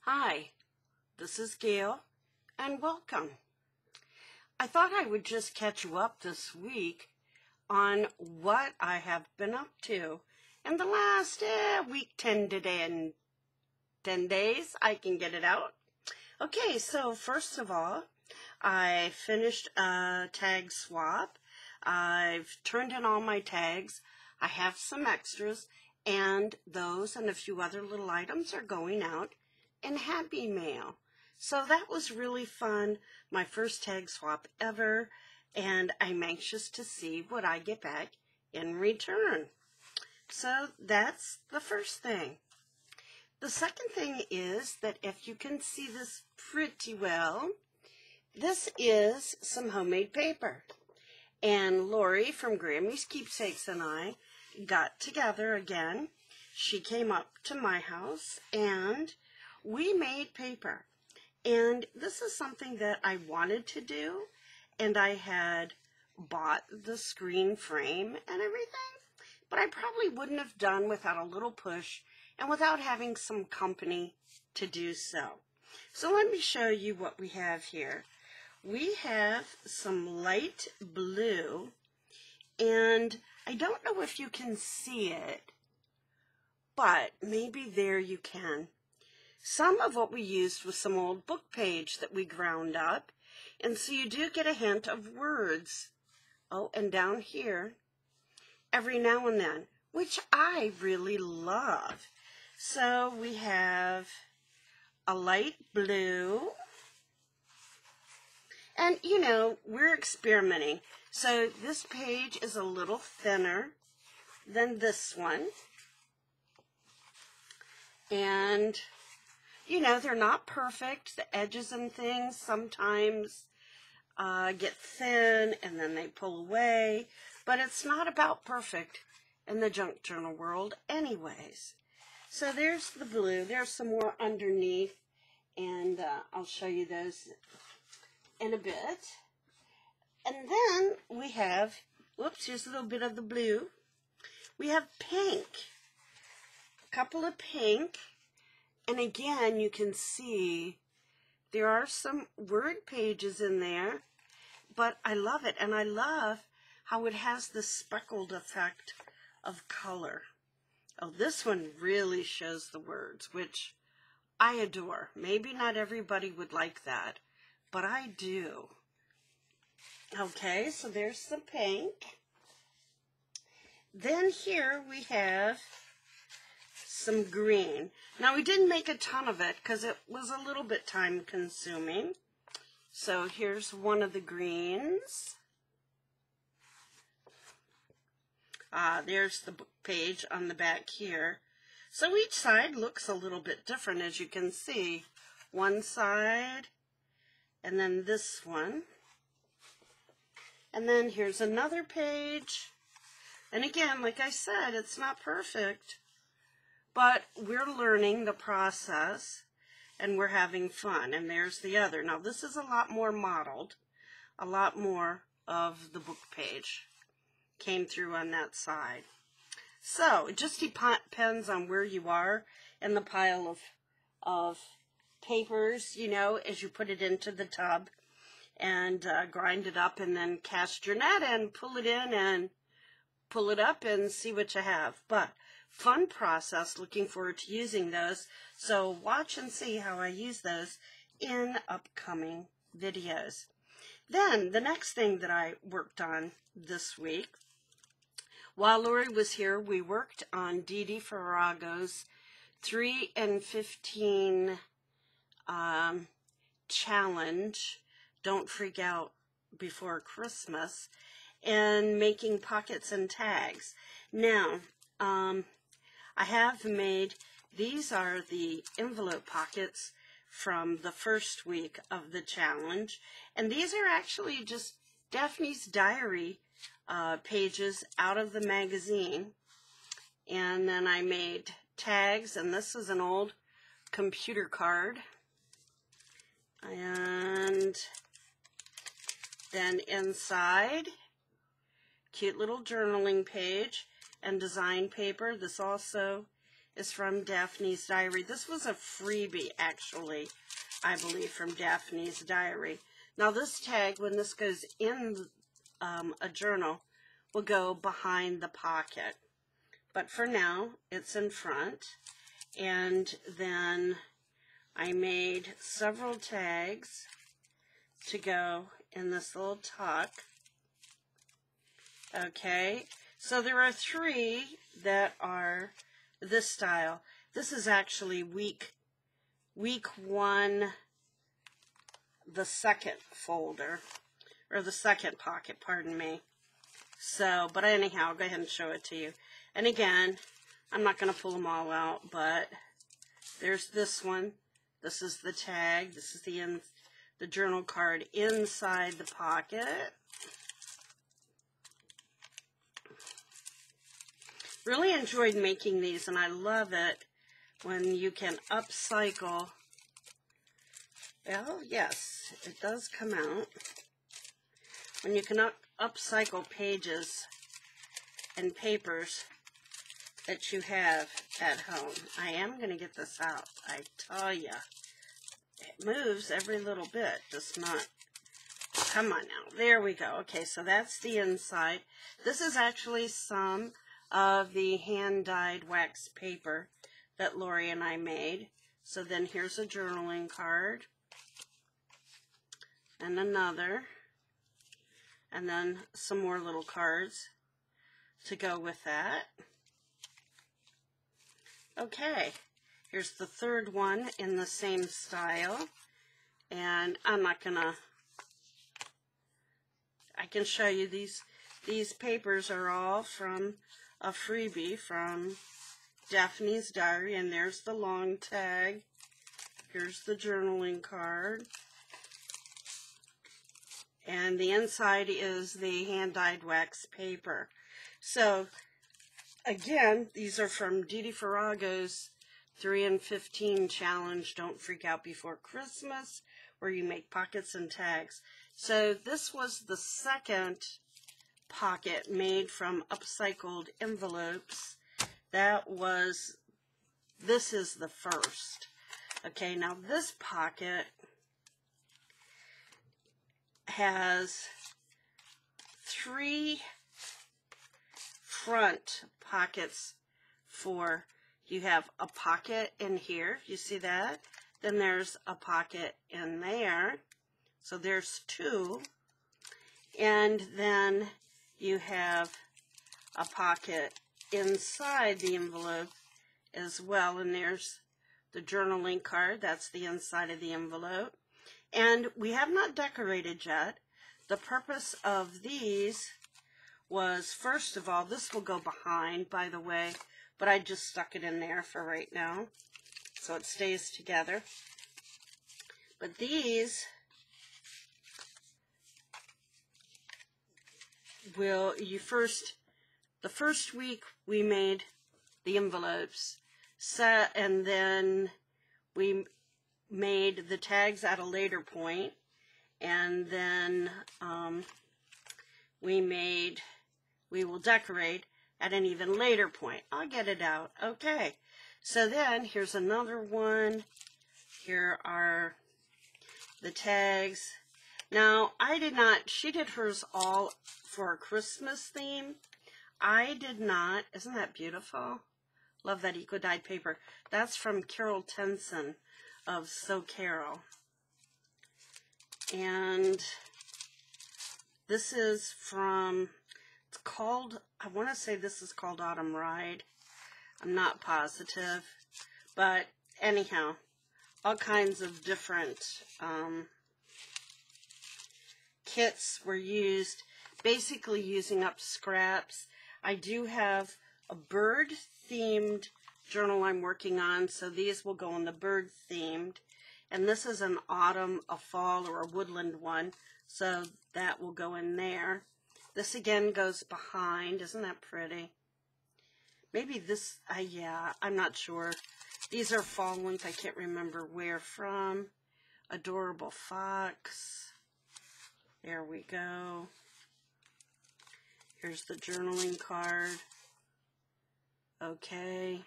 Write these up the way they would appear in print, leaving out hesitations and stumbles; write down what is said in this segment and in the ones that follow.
Hi, this is Gail, and welcome. I thought I would just catch you up this week on what I have been up to in the last week, 10 days. I can get it out. Okay, so first of all, I finished a tag swap. I've turned in all my tags. I have some extras, and those and a few other little items are going out in Happy Mail. So that was really fun, my first tag swap ever, and I'm anxious to see what I get back in return. So that's the first thing. The second thing is that if you can see this pretty well, this is some homemade paper. And Lorie from Grammie's Keepsakes and I got together again. She came up to my house and we made paper. And this is something that I wanted to do, and I had bought the screen frame and everything, but I probably wouldn't have done without a little push and without having some company to do so. So let me show you what we have here. We have some light blue, and I don't know if you can see it, but maybe there you can. Some of what we used was some old book page that we ground up, and so you do get a hint of words. Oh, and down here, every now and then, which I really love. So we have a light blue, and you know, we're experimenting. So this page is a little thinner than this one, and you know, they're not perfect. The edges and things sometimes get thin and then they pull away. But it's not about perfect in the junk journal world anyways. So there's the blue. There's some more underneath. And I'll show you those in a bit. And then we have, whoops, here's a little bit of the blue. We have pink. A couple of pink. And again, you can see there are some word pages in there, but I love it. And I love how it has this speckled effect of color. Oh, this one really shows the words, which I adore. Maybe not everybody would like that, but I do. Okay, so there's some pink. Then here we have some green. Now we didn't make a ton of it because it was a little bit time consuming. So here's one of the greens. There's the book page on the back here. So each side looks a little bit different, as you can see. One side, and then this one. And then here's another page. And again, like I said, it's not perfect, but we're learning the process and we're having fun. And there's the other. Now this is a lot more modeled. A lot more of the book page came through on that side. So it just depends on where you are in the pile of papers, you know, as you put it into the tub and grind it up and then cast your net and pull it in and pull it up and see what you have. But fun process, looking forward to using those. So watch and see how I use those in upcoming videos. Then the next thing that I worked on this week, while Lorie was here, we worked on Dee Dee Farago's 3 and 15 challenge, Don't Freak Out Before Christmas, and making pockets and tags. Now, I have made, these are the envelope pockets from the first week of the challenge, and these are actually just Daphne's diary pages out of the magazine. And then I made tags, and this is an old computer card. And then inside, cute little journaling page and design paper. This also is from Daphne's Diary. This was a freebie, actually, I believe, from Daphne's Diary. Now, this tag, when this goes in a journal, will go behind the pocket. But for now, it's in front. And then I made several tags to go in this little tuck. Okay, so there are 3 that are this style. This is actually week 1, the second folder, or the second pocket, pardon me. So, but anyhow, I'll go ahead and show it to you. And again, I'm not going to pull them all out, but there's this one. This is the tag. This is the journal card inside the pocket. Really enjoyed making these, and I love it when you can upcycle. Well, yes, it does come out. When you can upcycle pages and papers that you have at home. I am going to get this out. I tell ya, it moves every little bit, just not. Come on now. There we go. Okay, so that's the inside. This is actually some of the hand-dyed wax paper that Lorie and I made. So then here's a journaling card. And another. And then some more little cards to go with that. Okay, here's the third one in the same style. And I'm not gonna, I can show you these papers are all from a freebie from Daphne's Diary, and there's the long tag. Here's the journaling card. And the inside is the hand-dyed wax paper. So, again, these are from Dee Dee Farago's 3 in 15 challenge, Don't Freak Out Before Christmas, where you make pockets and tags. So this was the second pocket made from upcycled envelopes. This is the first. Okay, now this pocket has 3 front pockets for, you have a pocket in here, you see that? Then there's a pocket in there, so there's 2. And then you have a pocket inside the envelope as well, and there's the journaling card, that's the inside of the envelope. And we have not decorated yet. The purpose of these was, first of all, this will go behind, by the way, but I just stuck it in there for right now, so it stays together. But these will, the first week we made the envelopes, and then we made the tags at a later point, and then we will decorate at an even later point. I'll get it out. Okay, so then here's another one. Here are the tags. Now, she did hers all for a Christmas theme. I did not. Isn't that beautiful? Love that eco-dyed paper. That's from Carol Tenson of So Carol. And this is from, it's called, I want to say this is called Autumn Ride. I'm not positive. But anyhow, all kinds of different kits were used, basically using up scraps. I do have a bird-themed journal I'm working on, so these will go in the bird-themed. And this is an autumn, a fall, or a woodland one, so that will go in there. This again goes behind. Isn't that pretty? Maybe this, yeah, I'm not sure. These are fall ones. I can't remember where from. Adorable Fox. There we go. Here's the journaling card. Okay.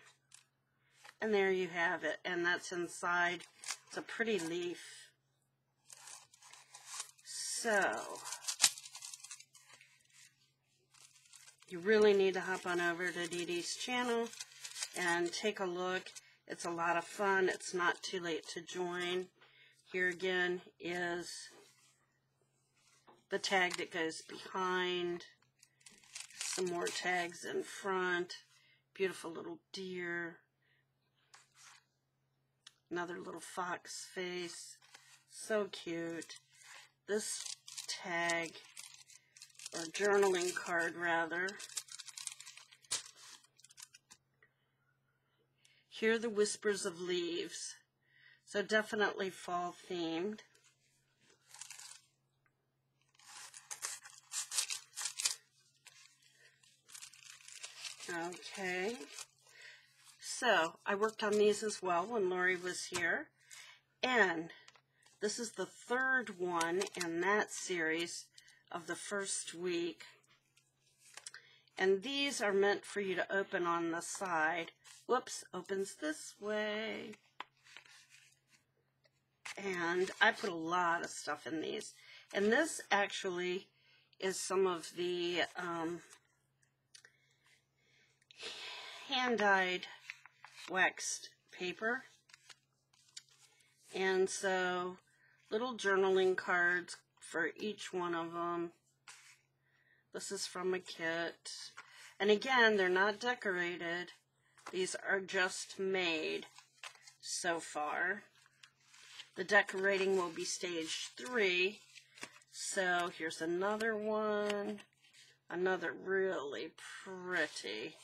And there you have it. And that's inside. It's a pretty leaf. So, you really need to hop on over to Dee Dee's channel and take a look. It's a lot of fun. It's not too late to join. Here again is the tag that goes behind. Some more tags in front. Beautiful little deer. Another little fox face. So cute. This tag, or journaling card rather. Hear the whispers of leaves. So definitely fall themed. Okay. So I worked on these as well when Lorie was here. And this is the third one in that series of the first week. And these are meant for you to open on the side. Whoops, opens this way. And I put a lot of stuff in these. And this actually is some of the hand-dyed waxed paper. And so little journaling cards for each one of them. This is from a kit. And again, they're not decorated. These are just made so far. The decorating will be stage 3. So here's another one. Another really pretty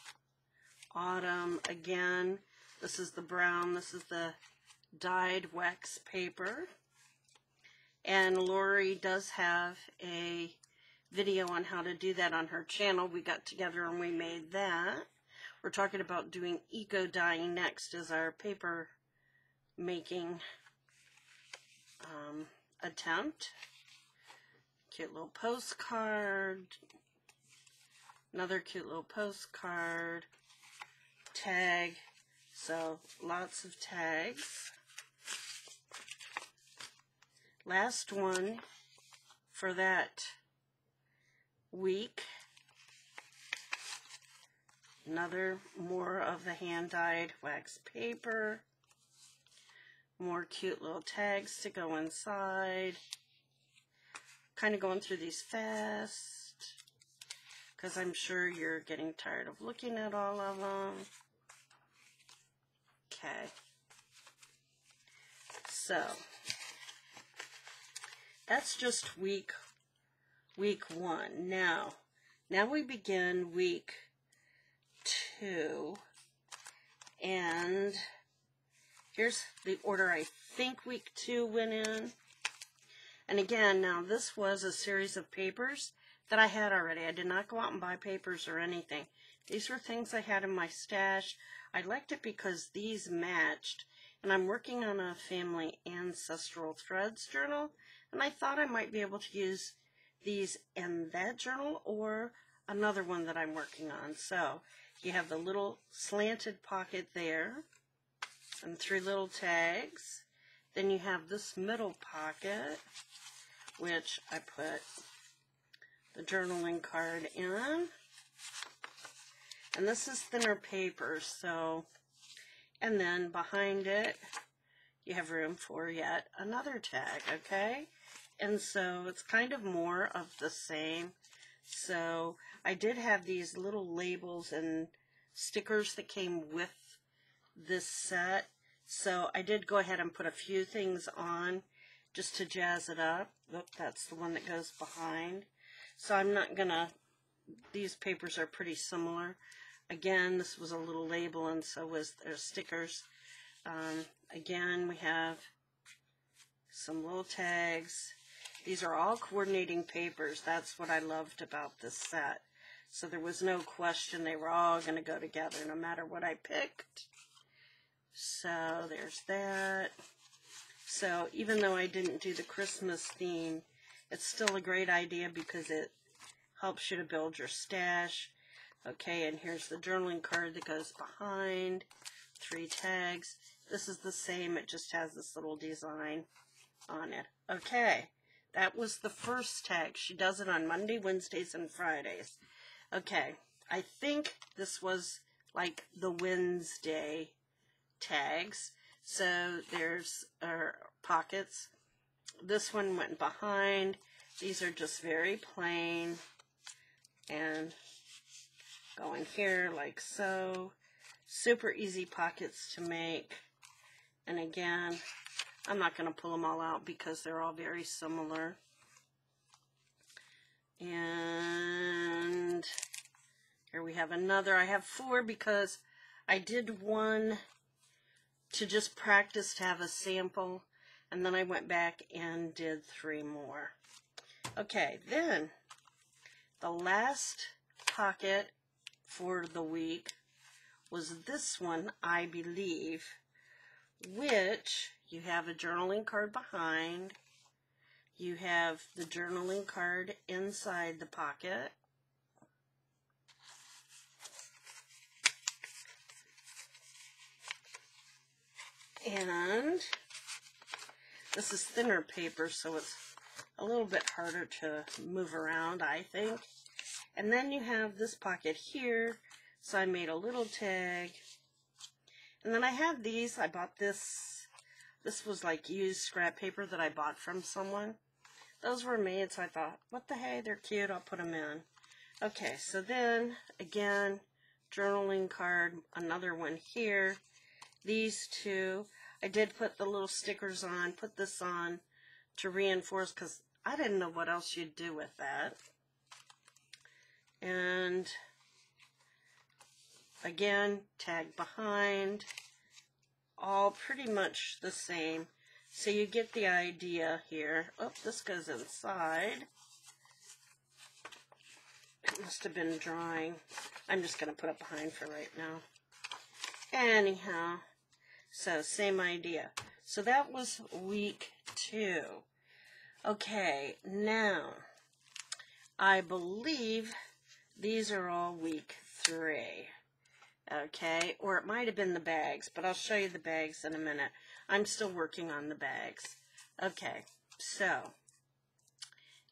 autumn. Again, this is the brown. This is the dyed wax paper. And Lorie does have a video on how to do that on her channel. We got together and we made that. We're talking about doing eco dyeing next as our paper making attempt. Cute little postcard. Another cute little postcard. Tag. So lots of tags. Last one for that week. Another more of the hand-dyed wax paper. More cute little tags to go inside. Kind of going through these fast because I'm sure you're getting tired of looking at all of them. Okay. So that's just week 1. Now we begin week 2, and here's the order I think week 2 went in. And again, now this was a series of papers that I had already. I did not go out and buy papers or anything. These were things I had in my stash. I liked it because these matched. And I'm working on a family ancestral threads journal. And I thought I might be able to use these in that journal or another one that I'm working on. So you have the little slanted pocket there and 3 little tags. Then you have this middle pocket, which I put the journaling card in. And this is thinner paper, so, and then behind it, you have room for yet another tag, okay? And so it's kind of more of the same. So I did have these little labels and stickers that came with this set. So I did go ahead and put a few things on just to jazz it up. Look, that's the one that goes behind. So I'm not gonna, these papers are pretty similar. Again, this was a little label and so was their stickers. Again, we have some little tags. These are all coordinating papers. That's what I loved about this set. So there was no question they were all going to go together no matter what I picked. So there's that. So even though I didn't do the Christmas theme, it's still a great idea because it helps you to build your stash. Okay, and here's the journaling card that goes behind. 3 tags. This is the same, it just has this little design on it. Okay, that was the first tag. She does it on Monday, Wednesdays, and Fridays. Okay, I think this was like the Wednesday tags. So there's pockets. This one went behind. These are just very plain. And go in here like so. Super easy pockets to make. And again, I'm not going to pull them all out because they're all very similar. And here we have another. I have 4 because I did one to just practice to have a sample. And then I went back and did 3 more. Okay, then the last pocket for the week was this one, I believe, which you have a journaling card behind. You have the journaling card inside the pocket. And this is thinner paper, so it's a little bit harder to move around, I think. And then you have this pocket here, so I made a little tag. And then I have these. I bought this. This was like used scrap paper that I bought from someone. Those were made, so I thought, what the hey, they're cute, I'll put them in. Okay, so then, again, journaling card, another one here. These 2, I did put the little stickers on, put this on to reinforce, because I didn't know what else you'd do with that. And again, tag behind, all pretty much the same. So you get the idea here. Oh, this goes inside. It must have been drying. I'm just going to put it behind for right now. Anyhow, so same idea. So that was week 2. Okay, now, I believe these are all week 3. Okay, or it might have been the bags, but I'll show you the bags in a minute. I'm still working on the bags. Okay, so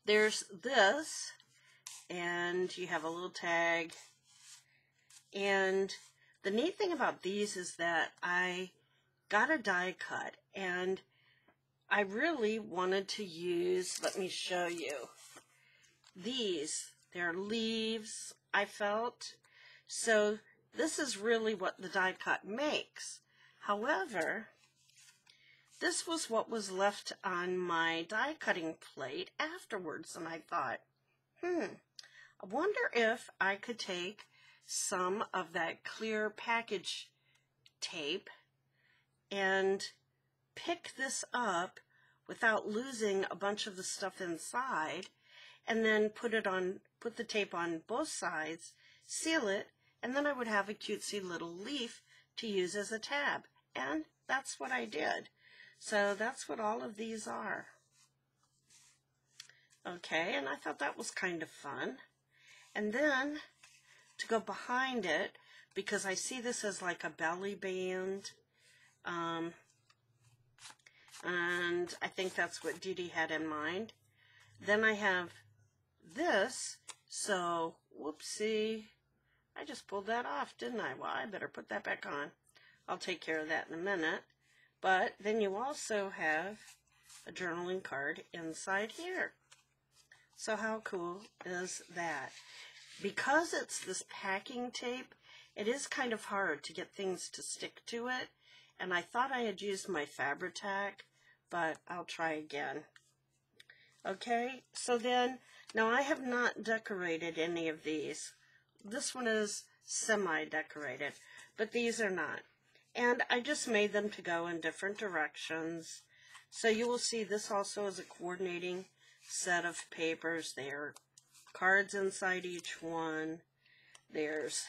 there's this, and you have a little tag. And the neat thing about these is that I got a die cut, and I really wanted to use, let me show you, these. They're leaves, I felt. So this is really what the die cut makes. However, this was what was left on my die cutting plate afterwards, and I thought, I wonder if I could take some of that clear package tape and pick this up without losing a bunch of the stuff inside, and then put the tape on both sides, seal it, and then I would have a cutesy little leaf to use as a tab. And that's what I did. So that's what all of these are. Okay, and I thought that was kind of fun. And then, to go behind it, because I see this as like a belly band, and I think that's what Dee Dee had in mind. Then I have this, so, whoopsie, I just pulled that off, didn't I? Well, I better put that back on. I'll take care of that in a minute. But then you also have a journaling card inside here. So how cool is that? Because it's this packing tape, it is kind of hard to get things to stick to it. And I thought I had used my Fabri-Tac, but I'll try again. Okay, so then, now I have not decorated any of these. This one is semi-decorated, but these are not. And I just made them to go in different directions. So you will see this also is a coordinating set of papers. There are cards inside each one. There's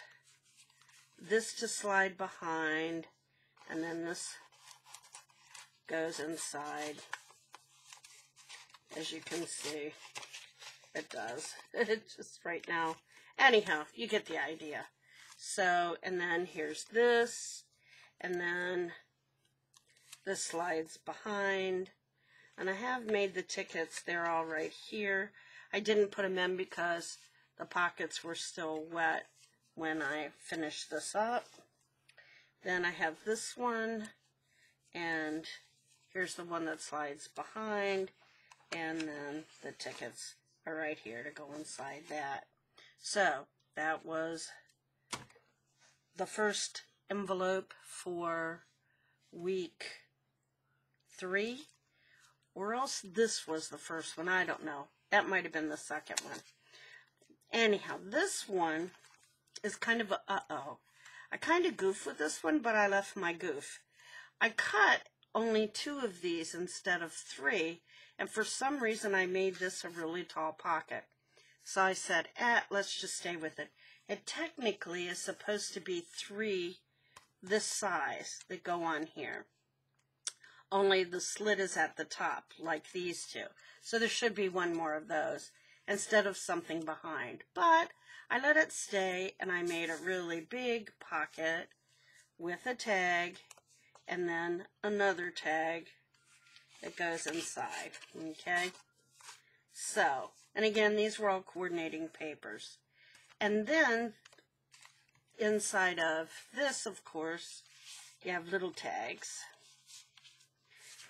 this to slide behind, and then this goes inside. As you can see, it does. It just right now. Anyhow, you get the idea. So, and then here's this, And then this slides behind. And I have made the tickets. They're all right here. I didn't put them in because the pockets were still wet when I finished this up. Then I have this one, and here's the one that slides behind, and then the tickets are right here to go inside that. So that was the first envelope for week 3, or else this was the first one. I don't know. That might have been the second one. Anyhow, this one is kind of a uh-oh. I kind of goofed with this one, but I left my goof. I cut only 2 of these instead of 3, and for some reason I made this a really tall pocket. So I said, let's just stay with it. It technically is supposed to be 3 this size that go on here. Only the slit is at the top, like these 2. So there should be 1 more of those instead of something behind. But I let it stay, and I made a really big pocket with a tag, and then another tag that goes inside, okay? So, and again, these were all coordinating papers. And then, inside of this, of course, you have little tags.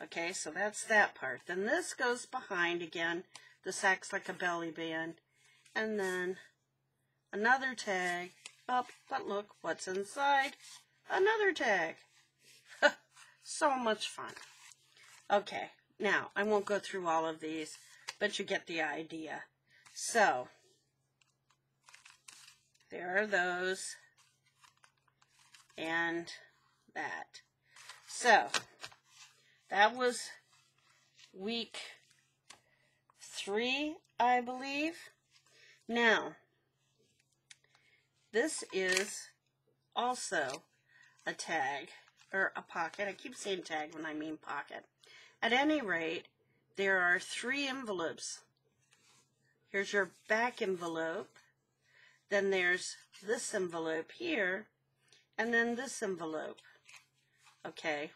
Okay, so that's that part. Then this goes behind again. This acts like a belly band. And then another tag. Oh, but look, what's inside? Another tag. So much fun. Okay, now, I won't go through all of these, but you get the idea. So, there are those, and that. So, that was week 3, I believe. Now, this is also a tag, or a pocket. I keep saying tag when I mean pocket. At any rate, there are 3 envelopes. Here's your back envelope. Then there's this envelope here, and then this envelope. Okay.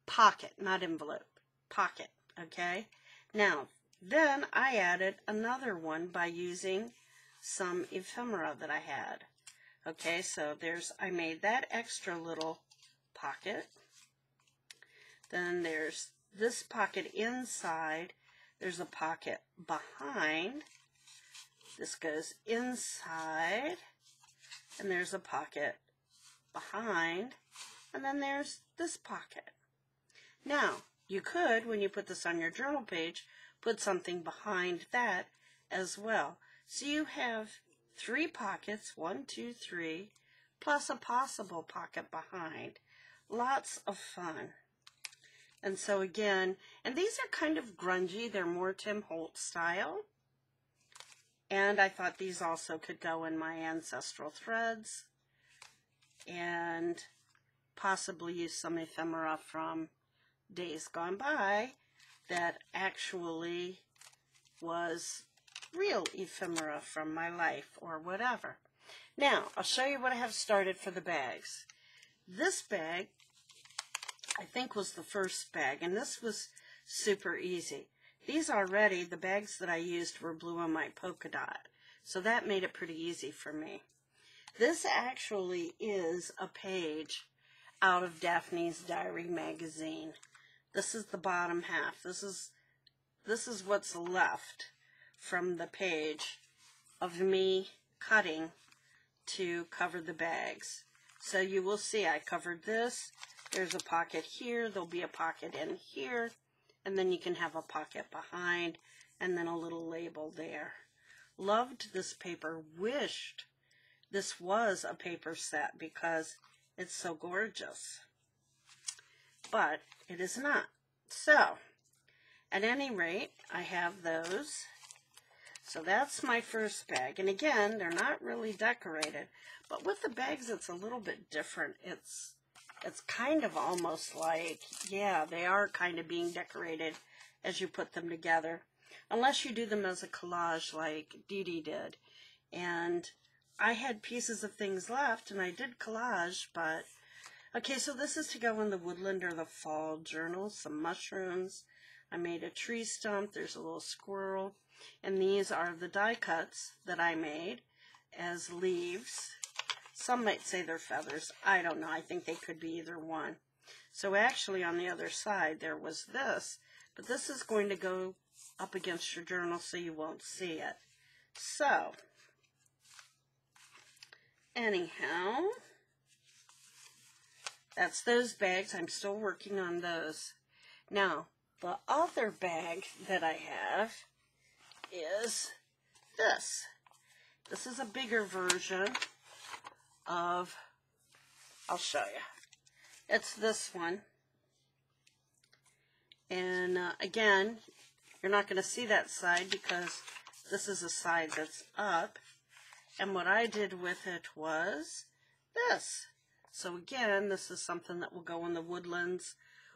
Pocket, not envelope. Pocket, okay? Now, then I added another one by using some ephemera that I had. Okay, so I made that extra little pocket. Then there's this pocket inside. There's a pocket behind. This goes inside. And there's a pocket behind. And then there's this pocket. Now, you could, when you put this on your journal page, put something behind that as well. So you have 3 pockets, 1, 2, 3, plus a possible pocket behind. Lots of fun. And so again, and these are kind of grungy. They're more Tim Holtz style. And I thought these also could go in my ancestral threads. And possibly use some ephemera from days gone by that actually was real ephemera from my life or whatever. Now, I'll show you what I have started for the bags. This bag, I think, was the first bag, and this was super easy. These already, the bags that I used were blue and white polka dot, so that made it pretty easy for me. This actually is a page out of Daphne's Diary magazine. This is the bottom half. This is what's left from the page of me cutting to cover the bags. So you will see I covered this. There's a pocket here. There'll be a pocket in here. And then you can have a pocket behind and then a little label there. Loved this paper. Wished this was a paper set because it's so gorgeous. But it is not. So, at any rate, I have those. So that's my first bag. And again, they're not really decorated. But with the bags, it's a little bit different. It's kind of almost like, yeah, they are kind of being decorated as you put them together. Unless you do them as a collage like Dee Dee did. And I had pieces of things left, and I did collage, but Okay, so this is to go in the woodland or the fall journal. Some mushrooms. I made a tree stump. There's a little squirrel. And these are the die cuts that I made as leaves. Some might say they're feathers. I don't know. I think they could be either one. So actually on the other side there was this. But this is going to go up against your journal so you won't see it. So, anyhow, that's those bags. I'm still working on those. Now, the other bag that I have is this. This is a bigger version of, I'll show you. It's this one. And again, you're not going to see that side because this is a side that's up. And what I did with it was this. So again, this is something that will go in the woodlands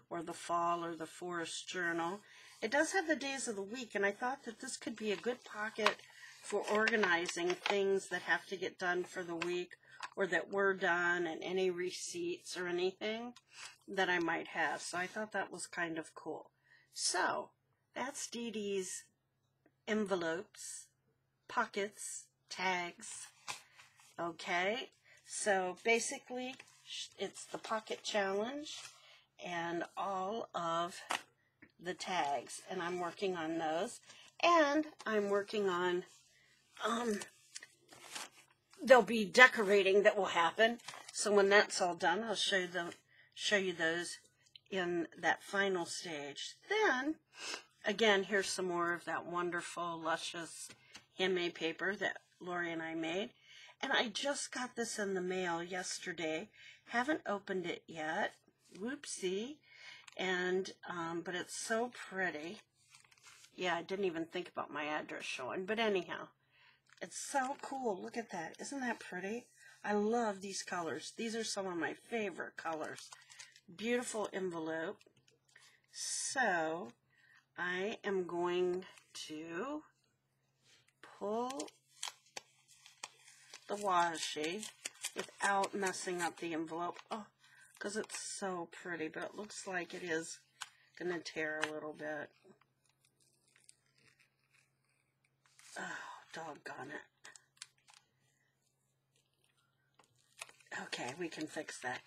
or the fall or the forest journal. It does have the days of the week, and I thought that this could be a good pocket for organizing things that have to get done for the week or that were done, and any receipts or anything that I might have. So I thought that was kind of cool. So that's Dee Dee's envelopes, pockets, tags. Okay, so basically it's the pocket challenge and all of the tags, and I'm working on those, and I'm working on there'll be decorating that will happen. So when that's all done, I'll show you those in that final stage. Then again, here's some more of that wonderful luscious handmade paper that Lorie and I made. And I just got this in the mail yesterday. Haven't opened it yet. Whoopsie. And but it's so pretty. Yeah, I didn't even think about my address showing. But anyhow, it's so cool. Look at that. Isn't that pretty? I love these colors. These are some of my favorite colors. Beautiful envelope. So I am going to pull the washi without messing up the envelope. Oh, because it's so pretty, but it looks like it is going to tear a little bit. Oh, doggone it. Okay, we can fix that.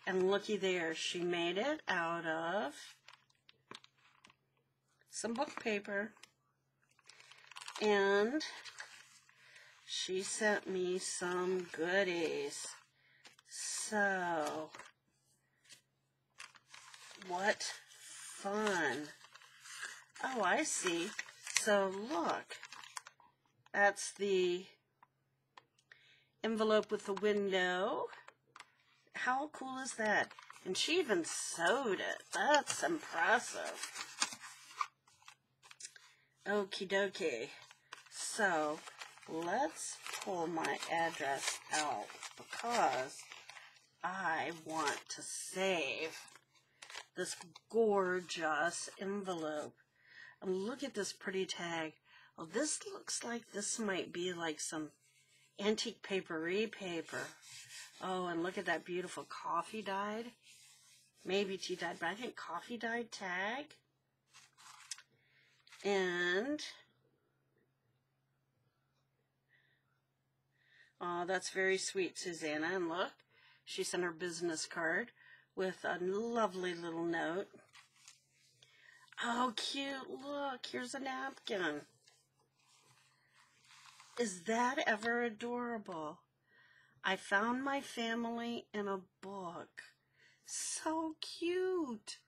And looky there, she made it out of some book paper. And she sent me some goodies. So, what fun. Oh, I see. So, look. That's the envelope with the window. How cool is that? And she even sewed it. That's impressive. Okie dokie. So, let's pull my address out because I want to save this gorgeous envelope. And look at this pretty tag. Oh, this looks like this might be like some antique papery paper. Oh, and look at that beautiful coffee dyed. Maybe tea dyed, but I think coffee dyed tag. And oh, that's very sweet, Susanna. And look, she sent her business card with a lovely little note. Oh, cute. Look, here's a napkin. Is that ever adorable? I found my family in a book. So cute.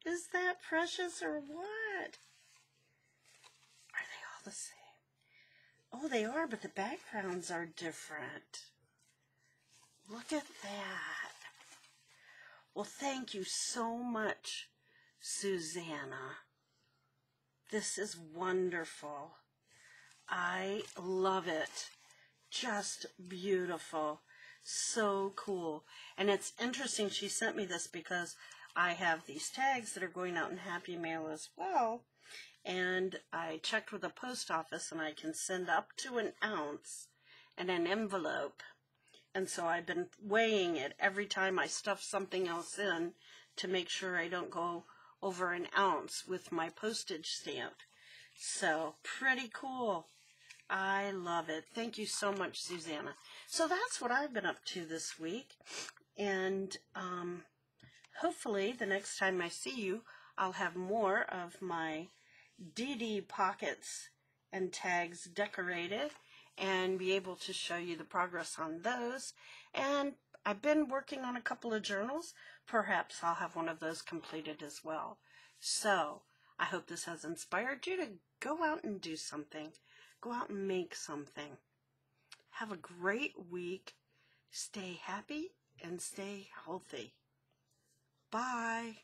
Is that precious or what? Are they all the same? Oh, they are, but the backgrounds are different. Look at that. Well, thank you so much, Susanna. This is wonderful. I love it. Just beautiful. So cool. And it's interesting she sent me this because I have these tags that are going out in Happy Mail as well. And I checked with the post office and I can send up to an ounce in an envelope. And so I've been weighing it every time I stuff something else in to make sure I don't go over an ounce with my postage stamp. So, pretty cool. I love it. Thank you so much, Susanna. So that's what I've been up to this week. And hopefully the next time I see you, I'll have more of my Dee Dee pockets and tags decorated and be able to show you the progress on those. And I've been working on a couple of journals. Perhaps I'll have one of those completed as well. So I hope this has inspired you to go out and do something. Go out and make something. Have a great week. Stay happy and stay healthy. Bye.